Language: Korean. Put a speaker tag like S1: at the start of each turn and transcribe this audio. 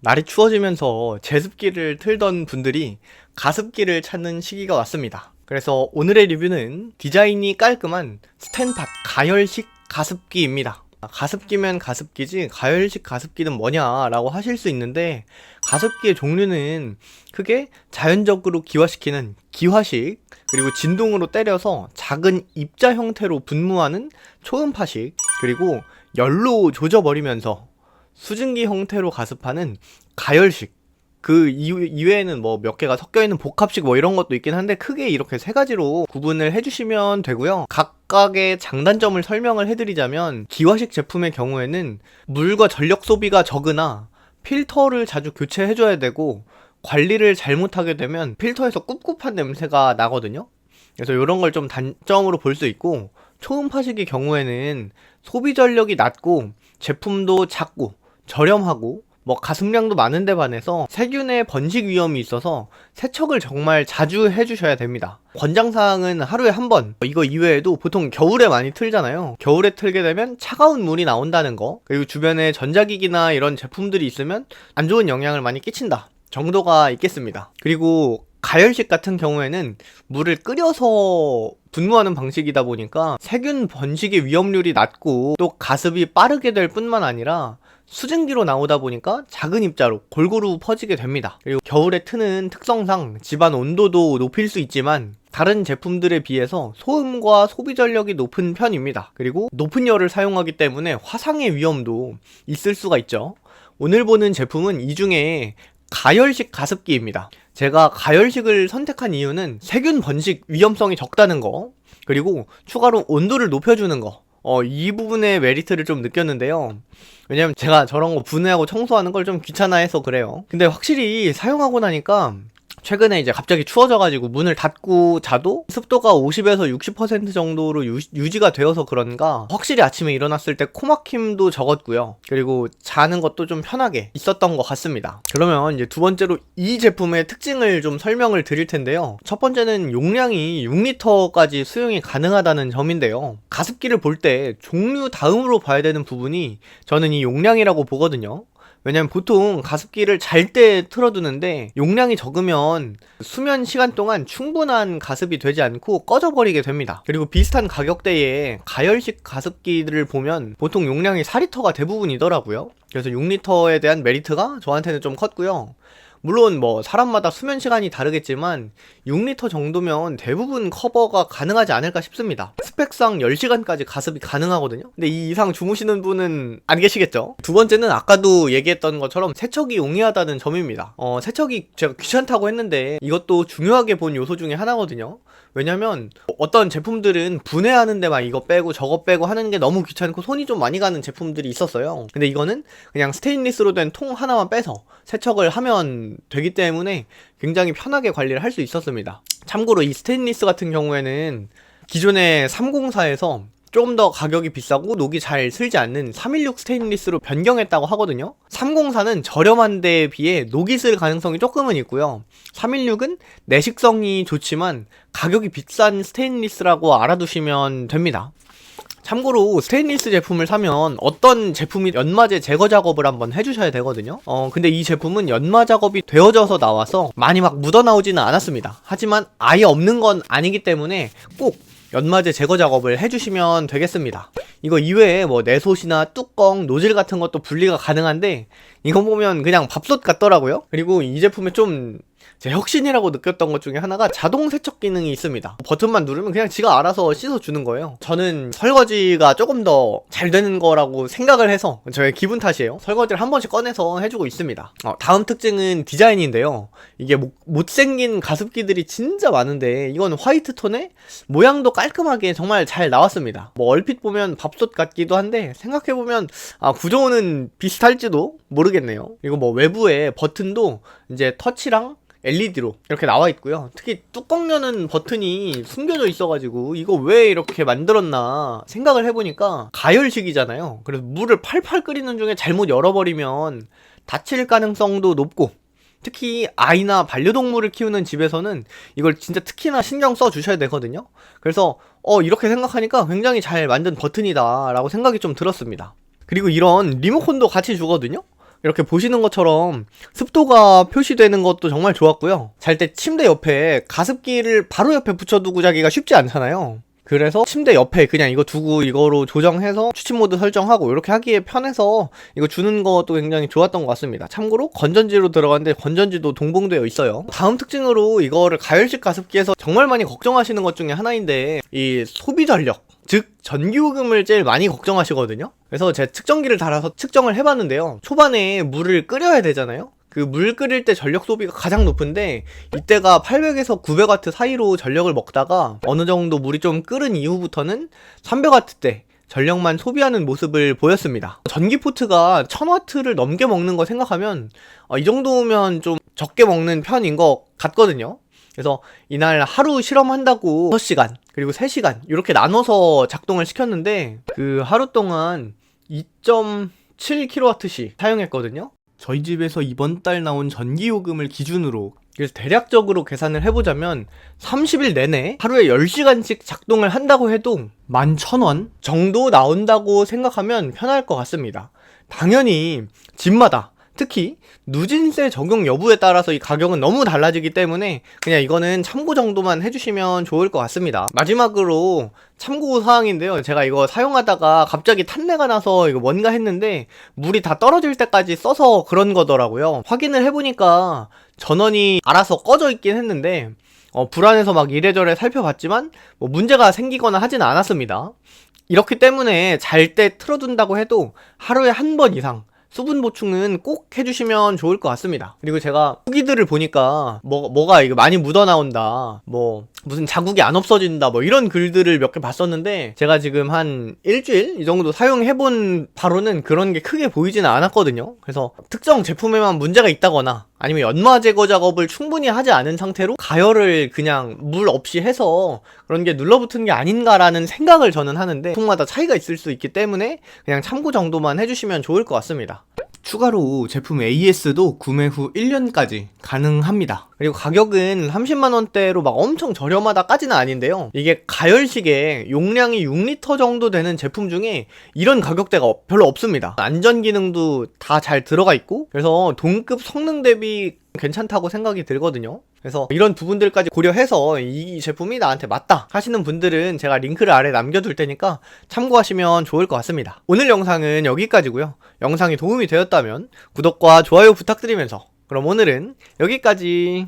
S1: 날이 추워지면서 제습기를 틀던 분들이 가습기를 찾는 시기가 왔습니다. 그래서 오늘의 리뷰는 디자인이 깔끔한 스탠팟 가열식 가습기입니다. 가습기면 가습기지 가열식 가습기는 뭐냐라고 하실 수 있는데, 가습기의 종류는 크게 자연적으로 기화시키는 기화식, 그리고 진동으로 때려서 작은 입자 형태로 분무하는 초음파식, 그리고 열로 조져버리면서 수증기 형태로 가습하는 가열식, 그 이외에는 뭐 몇 개가 섞여있는 복합식 뭐 이런 것도 있긴 한데, 크게 이렇게 세 가지로 구분을 해주시면 되고요. 각각의 장단점을 설명을 해드리자면, 기화식 제품의 경우에는 물과 전력 소비가 적으나 필터를 자주 교체해줘야 되고, 관리를 잘못하게 되면 필터에서 꿉꿉한 냄새가 나거든요. 그래서 이런 걸 좀 단점으로 볼 수 있고, 초음파식의 경우에는 소비 전력이 낮고 제품도 작고 저렴하고 뭐 가습량도 많은데 반해서 세균의 번식 위험이 있어서 세척을 정말 자주 해주셔야 됩니다. 권장사항은 하루에 한 번, 이거 이외에도 보통 겨울에 많이 틀잖아요. 겨울에 틀게 되면 차가운 물이 나온다는 거, 그리고 주변에 전자기기나 이런 제품들이 있으면 안 좋은 영향을 많이 끼친다 정도가 있겠습니다. 그리고 가열식 같은 경우에는 물을 끓여서 분무하는 방식이다 보니까 세균 번식의 위험률이 낮고, 또 가습이 빠르게 될 뿐만 아니라 수증기로 나오다 보니까 작은 입자로 골고루 퍼지게 됩니다. 그리고 겨울에 트는 특성상 집안 온도도 높일 수 있지만 다른 제품들에 비해서 소음과 소비 전력이 높은 편입니다. 그리고 높은 열을 사용하기 때문에 화상의 위험도 있을 수가 있죠. 오늘 보는 제품은 이 중에 가열식 가습기입니다. 제가 가열식을 선택한 이유는 세균 번식 위험성이 적다는 거, 그리고 추가로 온도를 높여주는 거, 이 부분의 메리트를 좀 느꼈는데요. 왜냐면 제가 저런 거 분해하고 청소하는 걸 좀 귀찮아해서 그래요. 근데 확실히 사용하고 나니까, 최근에 이제 갑자기 추워져가지고 문을 닫고 자도 습도가 50에서 60% 정도로 유지가 되어서 그런가 확실히 아침에 일어났을 때 코막힘도 적었고요. 그리고 자는 것도 좀 편하게 있었던 것 같습니다. 그러면 이제 두 번째로 이 제품의 특징을 좀 설명을 드릴 텐데요. 첫 번째는 용량이 6리터까지 수용이 가능하다는 점인데요. 가습기를 볼 때 종류 다음으로 봐야 되는 부분이 저는 이 용량이라고 보거든요. 왜냐면 보통 가습기를 잘 때 틀어두는데 용량이 적으면 수면 시간 동안 충분한 가습이 되지 않고 꺼져버리게 됩니다. 그리고 비슷한 가격대의 가열식 가습기들을 보면 보통 용량이 4리터가 대부분이더라고요. 그래서 6리터에 대한 메리트가 저한테는 좀 컸고요. 물론 뭐 사람마다 수면 시간이 다르겠지만 6리터 정도면 대부분 커버가 가능하지 않을까 싶습니다. 스펙상 10시간까지 가습이 가능하거든요. 근데 이 이상 주무시는 분은 안 계시겠죠? 두 번째는 아까도 얘기했던 것처럼 세척이 용이하다는 점입니다. 세척이 제가 귀찮다고 했는데 이것도 중요하게 본 요소 중에 하나거든요. 왜냐면 어떤 제품들은 분해하는데 막 이거 빼고 저거 빼고 하는 게 너무 귀찮고 손이 좀 많이 가는 제품들이 있었어요. 근데 이거는 그냥 스테인리스로 된 통 하나만 빼서 세척을 하면 되기 때문에 굉장히 편하게 관리를 할 수 있었습니다. 참고로 이 스테인리스 같은 경우에는 기존의 304에서 조금 더 가격이 비싸고 녹이 잘 슬지 않는 316 스테인리스로 변경했다고 하거든요. 304는 저렴한 데에 비해 녹이 슬 가능성이 조금은 있고요. 316은 내식성이 좋지만 가격이 비싼 스테인리스라고 알아두시면 됩니다. 참고로 스테인리스 제품을 사면 어떤 제품이 연마제 제거 작업을 한번 해주셔야 되거든요. 근데 이 제품은 연마 작업이 되어져서 나와서 많이 막 묻어나오지는 않았습니다. 하지만 아예 없는 건 아니기 때문에 꼭 연마제 제거 작업을 해주시면 되겠습니다. 이거 이외에 뭐 내솥이나 뚜껑, 노즐 같은 것도 분리가 가능한데 이거 보면 그냥 밥솥 같더라고요. 그리고 이 제품에 좀 제 혁신이라고 느꼈던 것 중에 하나가 자동 세척 기능이 있습니다. 버튼만 누르면 그냥 지가 알아서 씻어주는 거예요. 저는 설거지가 조금 더 잘 되는 거라고 생각을 해서, 저의 기분 탓이에요, 설거지를 한 번씩 꺼내서 해주고 있습니다. 다음 특징은 디자인인데요. 이게 못생긴 가습기들이 진짜 많은데 이건 화이트 톤에 모양도 깔끔하게 정말 잘 나왔습니다. 뭐 얼핏 보면 밥솥 같기도 한데 생각해보면 구조는 비슷할지도 모르겠네요. 그리고 뭐 외부에 버튼도 이제 터치랑 LED로 이렇게 나와 있고요. 특히 뚜껑 여는 버튼이 숨겨져 있어가지고 이거 왜 이렇게 만들었나 생각을 해보니까 가열식이잖아요. 그래서 물을 팔팔 끓이는 중에 잘못 열어버리면 다칠 가능성도 높고, 특히 아이나 반려동물을 키우는 집에서는 이걸 진짜 특히나 신경 써 주셔야 되거든요. 그래서 이렇게 생각하니까 굉장히 잘 만든 버튼이다 라고 생각이 좀 들었습니다. 그리고 이런 리모컨도 같이 주거든요. 이렇게 보시는 것처럼 습도가 표시되는 것도 정말 좋았고요. 잘 때 침대 옆에 가습기를 바로 옆에 붙여두고 자기가 쉽지 않잖아요. 그래서 침대 옆에 그냥 이거 두고 이거로 조정해서 취침 모드 설정하고 이렇게 하기에 편해서 이거 주는 것도 굉장히 좋았던 것 같습니다. 참고로 건전지로 들어갔는데 건전지도 동봉되어 있어요. 다음 특징으로 이거를 가열식 가습기에서 정말 많이 걱정하시는 것 중에 하나인데 이 소비 전력, 즉 전기요금을 제일 많이 걱정하시거든요. 그래서 제 측정기를 달아서 측정을 해봤는데요. 초반에 물을 끓여야 되잖아요. 그 물 끓일 때 전력 소비가 가장 높은데 이때가 800에서 900W 사이로 전력을 먹다가 어느 정도 물이 좀 끓은 이후부터는 300W대 전력만 소비하는 모습을 보였습니다. 전기 포트가 1000W를 넘게 먹는 거 생각하면 이 정도면 좀 적게 먹는 편인 것 같거든요. 그래서 이날 하루 실험한다고 6시간 그리고 3시간 이렇게 나눠서 작동을 시켰는데 그 하루 동안 2.7kWh 사용했거든요. 저희 집에서 이번 달 나온 전기요금을 기준으로 그래서 대략적으로 계산을 해보자면 30일 내내 하루에 10시간씩 작동을 한다고 해도 11,000원 정도 나온다고 생각하면 편할 것 같습니다. 당연히 집마다 특히 누진세 적용 여부에 따라서 이 가격은 너무 달라지기 때문에 그냥 이거는 참고 정도만 해주시면 좋을 것 같습니다. 마지막으로 참고사항인데요. 제가 이거 사용하다가 갑자기 탄내가 나서 이거 뭔가 했는데 물이 다 떨어질 때까지 써서 그런 거더라고요. 확인을 해보니까 전원이 알아서 꺼져 있긴 했는데 불안해서 막 이래저래 살펴봤지만 뭐 문제가 생기거나 하진 않았습니다. 이렇기 때문에 잘 때 틀어둔다고 해도 하루에 한 번 이상 수분 보충은 꼭 해주시면 좋을 것 같습니다. 그리고 제가 후기들을 보니까 뭐가 이거 많이 묻어 나온다, 뭐 무슨 자국이 안 없어진다, 뭐 이런 글들을 몇 개 봤었는데 제가 지금 한 일주일 이 정도 사용해본 바로는 그런 게 크게 보이지는 않았거든요. 그래서 특정 제품에만 문제가 있다거나 아니면 연마 제거 작업을 충분히 하지 않은 상태로 가열을 그냥 물 없이 해서 그런 게 눌러붙은 게 아닌가라는 생각을 저는 하는데 제품마다 차이가 있을 수 있기 때문에 그냥 참고 정도만 해주시면 좋을 것 같습니다. 추가로 제품 AS도 구매 후 1년까지 가능합니다. 그리고 가격은 30만원대로 막 엄청 저렴하다까지는 아닌데요. 이게 가열식에 용량이 6리터 정도 되는 제품 중에 이런 가격대가 별로 없습니다. 안전 기능도 다 잘 들어가 있고 그래서 동급 성능 대비 괜찮다고 생각이 들거든요. 그래서 이런 부분들까지 고려해서 이 제품이 나한테 맞다 하시는 분들은 제가 링크를 아래 남겨둘 테니까 참고하시면 좋을 것 같습니다. 오늘 영상은 여기까지고요. 영상이 도움이 되었다면 구독과 좋아요 부탁드리면서 그럼 오늘은 여기까지.